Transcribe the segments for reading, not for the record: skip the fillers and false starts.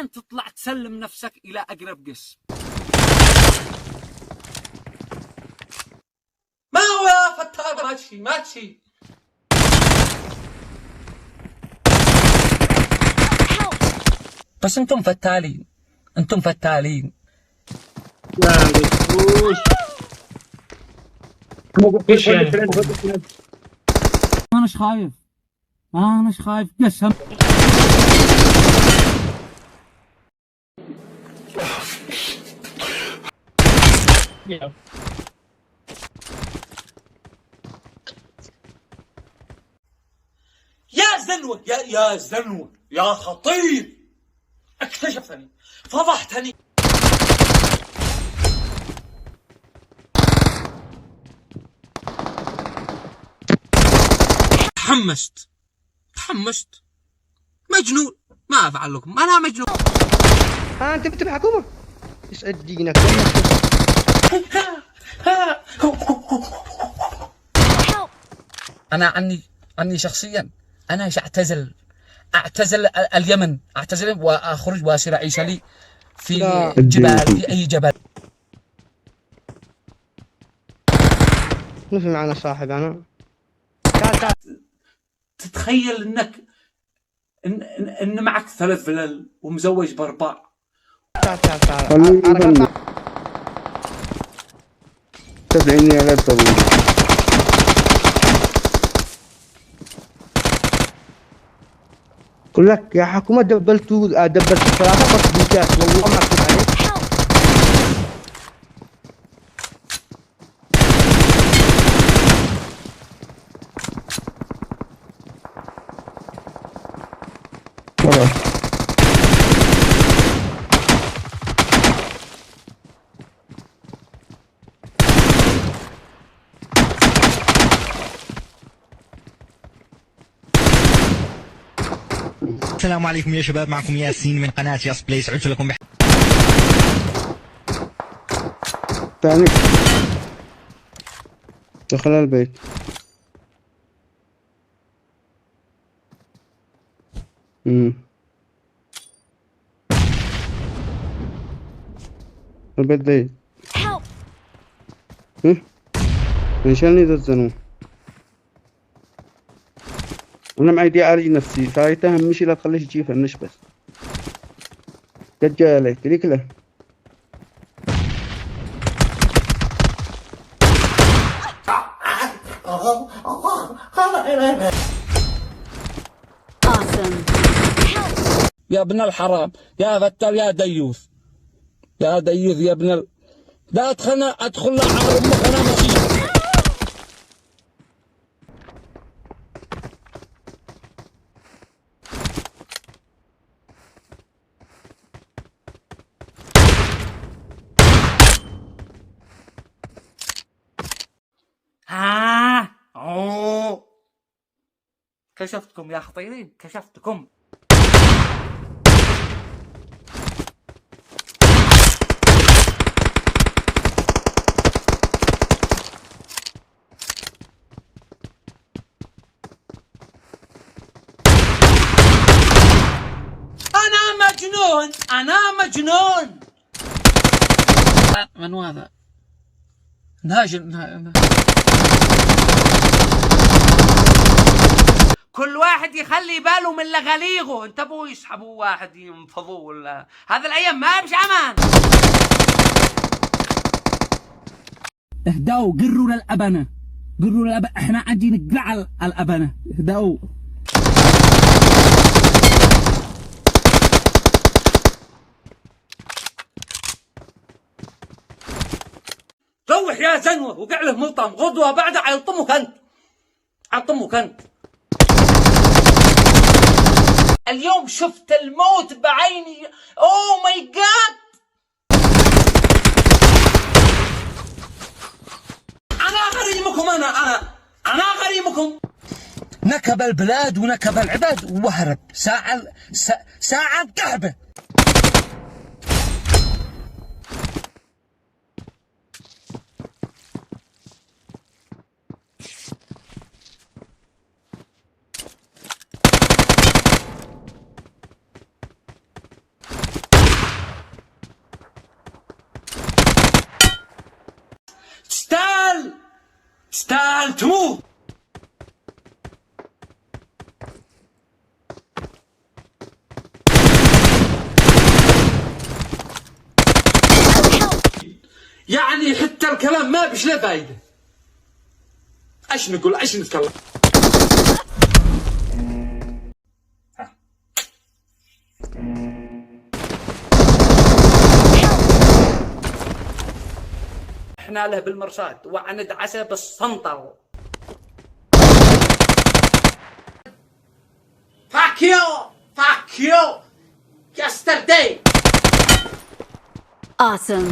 بعدين تطلع تسلم نفسك إلى أقرب قس. ما هو يا فتار ماشي بس انتم فتالين، انتم فتالين. لا وش ايش يعني؟ أناش خايف، أناش خايف قسم. يا زنوة يا زنوة يا خطير، اكتشفني، فضحتني. تحمست مجنون، ما افعل لكم، انا مجنون. انت بتبع حكومه يسعد دينك. أنا عني شخصيا، أنا أعتزل اليمن، أعتزل وأخرج وأسير أعيش لي في جبال، في أي جبل. ما في معنا صاحب انا. تعال تتخيل انك ان معك 3 فلل ومزوج ب4. تعال تدعيني على الطريق. اقول لك يا حكومه دبلت 3 تصديقات والله ما اكذب عليك. السلام عليكم يا شباب، معكم ياسين من قناة ياس بلاي. سعدت لكم ثاني دخل البيت. البيت ذي منشاني ذا الزنو. انا معي دي اعالج نفسي، فايته همشي لا تخليش يجي فنش بس جاي عليك ليك له. يا ابن الحرام، يا فتال، يا ديوث، يا ابن لا ادخل على امك، انا ماشي. كشفتكم يا خطيرين، كشفتكم. أنا مجنون. من هذا؟ نهاجر. كل واحد يخلي باله من لغليغه، انتبهوا يسحبوا واحد ينفضوه، ولا هذا الايام ما بش امان. اهدأوا، قروا للأبنة، احنا عندي نقلع الأبنة. اهدأوا. روح يا زنوة وقع له ملطم، غدوة بعدها عيلطمك انت. اليوم شفت الموت بعيني. اوه ماي جاد. انا غريمكم، انا غريمكم. نكب البلاد ونكب العباد وهرب ساعة كعبة. عشان تموت. يعني حتى الكلام ما بش له فايدة. ايش نقول ايش نتكلم؟ احنا له بالمرصاد وعند عسى بالسنطر. Fuck you yesterday. Awesome.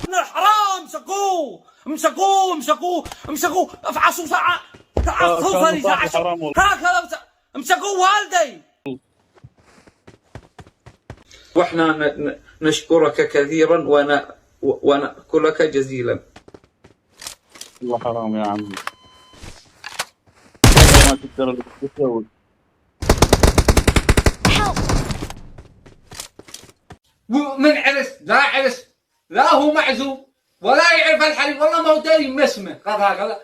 الحرام مسكوه افعصوا ساعة تعصوا ساعة هكذا مسكوه والدي. واحنا نشكرك كثيرا ونأكلك جزيلا. والله حرام يا عمي، ما تقدر اللي تسوي. من عرس لا هو معزوم ولا يعرف الحليب، والله ما هو داري مسمه هذا.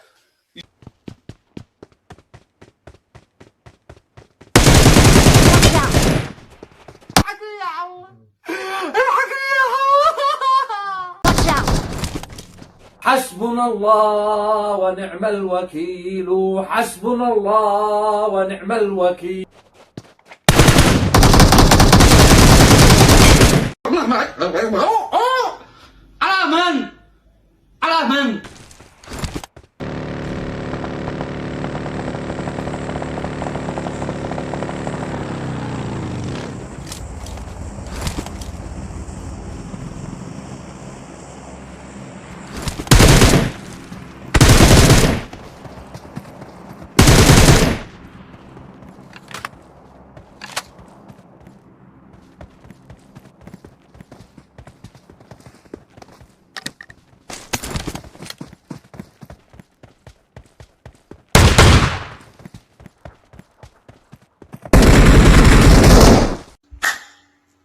حسبنا الله ونعم الوكيل، حسبنا الله ونعم الوكيل. على من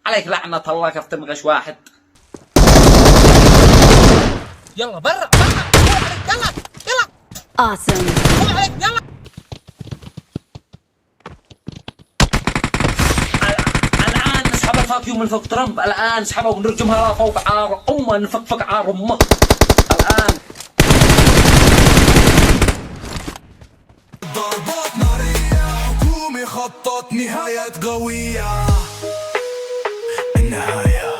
عليك لعنة الله كيف تمغش واحد. يلا برا يلا Awesome. يلا. الآن نسحب الفاكيو من فوق ترامب، الآن نسحبه ونرجمها فوق عار أمه، نفكفك عار أمه الآن. ضربات نارية، حكومي خطط نهايات قوية. النهاية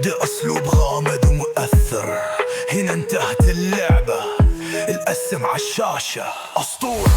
دي أسلوب غامض ومؤثر، هنا انتهت اللعبة، القسم عالشاشة أسطورة.